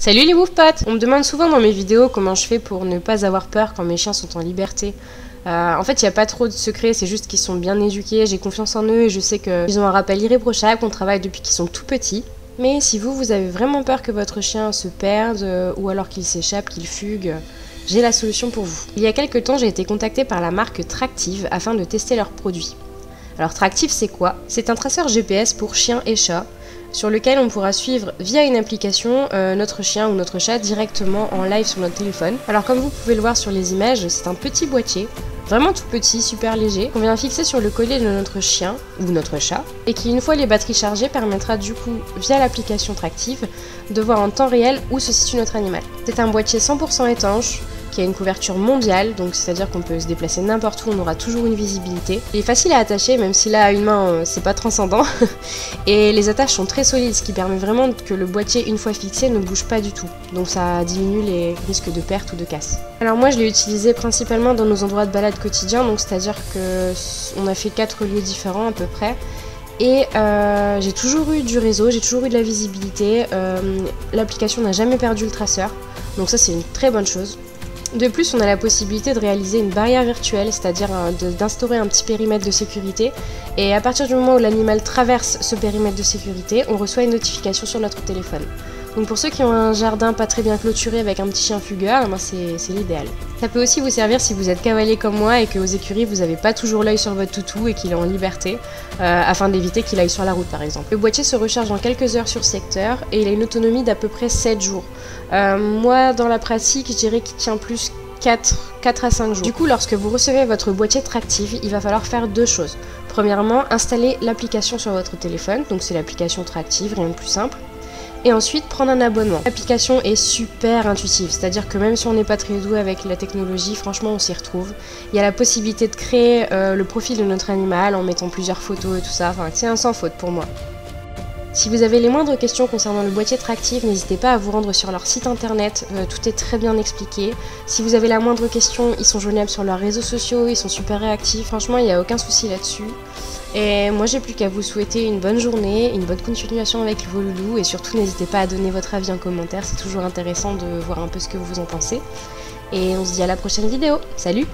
Salut les woofpotes! On me demande souvent dans mes vidéos comment je fais pour ne pas avoir peur quand mes chiens sont en liberté. En fait, il n'y a pas trop de secrets, c'est juste qu'ils sont bien éduqués, j'ai confiance en eux et je sais qu'ils ont un rappel irréprochable, qu'on travaille depuis qu'ils sont tout petits. Mais si vous avez vraiment peur que votre chien se perde ou alors qu'il s'échappe, qu'il fugue, j'ai la solution pour vous. Il y a quelques temps, j'ai été contactée par la marque Tractive afin de tester leurs produits. Alors Tractive, c'est quoi? C'est un traceur GPS pour chiens et chats, sur lequel on pourra suivre via une application notre chien ou notre chat directement en live sur notre téléphone. Alors comme vous pouvez le voir sur les images, c'est un petit boîtier, vraiment tout petit, super léger, qu'on vient fixer sur le collier de notre chien ou notre chat, et qui une fois les batteries chargées permettra du coup, via l'application Tractive, de voir en temps réel où se situe notre animal. C'est un boîtier 100% étanche, qui a une couverture mondiale, donc c'est-à-dire qu'on peut se déplacer n'importe où, on aura toujours une visibilité. Il est facile à attacher, même si là à une main c'est pas transcendant. Et les attaches sont très solides, ce qui permet vraiment que le boîtier, une fois fixé, ne bouge pas du tout. Donc ça diminue les risques de perte ou de casse. Alors moi je l'ai utilisé principalement dans nos endroits de balade quotidiens, donc c'est-à-dire que on a fait 4 lieux différents à peu près. Et j'ai toujours eu du réseau, j'ai toujours eu de la visibilité. L'application n'a jamais perdu le traceur, donc ça c'est une très bonne chose. De plus, on a la possibilité de réaliser une barrière virtuelle, c'est-à-dire d'instaurer un petit périmètre de sécurité. Et à partir du moment où l'animal traverse ce périmètre de sécurité, on reçoit une notification sur notre téléphone. Donc pour ceux qui ont un jardin pas très bien clôturé avec un petit chien fugueur, c'est l'idéal. Ça peut aussi vous servir si vous êtes cavalier comme moi et qu'aux écuries vous n'avez pas toujours l'œil sur votre toutou et qu'il est en liberté, afin d'éviter qu'il aille sur la route par exemple. Le boîtier se recharge en quelques heures sur secteur et il a une autonomie d'à peu près 7 jours. Moi dans la pratique je dirais qu'il tient plus 4 à 5 jours. Du coup lorsque vous recevez votre boîtier Tractive, il va falloir faire deux choses. Premièrement, installer l'application sur votre téléphone, donc c'est l'application Tractive, rien de plus simple. Et ensuite prendre un abonnement. L'application est super intuitive, c'est-à-dire que même si on n'est pas très doué avec la technologie, franchement on s'y retrouve. Il y a la possibilité de créer le profil de notre animal en mettant plusieurs photos et tout ça, enfin c'est un sans faute pour moi. Si vous avez les moindres questions concernant le boîtier Tractive, n'hésitez pas à vous rendre sur leur site internet, tout est très bien expliqué. Si vous avez la moindre question, ils sont joignables sur leurs réseaux sociaux, ils sont super réactifs, franchement il n'y a aucun souci là-dessus. Et moi j'ai plus qu'à vous souhaiter une bonne journée, une bonne continuation avec vos loulous et surtout n'hésitez pas à donner votre avis en commentaire, c'est toujours intéressant de voir un peu ce que vous en pensez. Et on se dit à la prochaine vidéo, salut!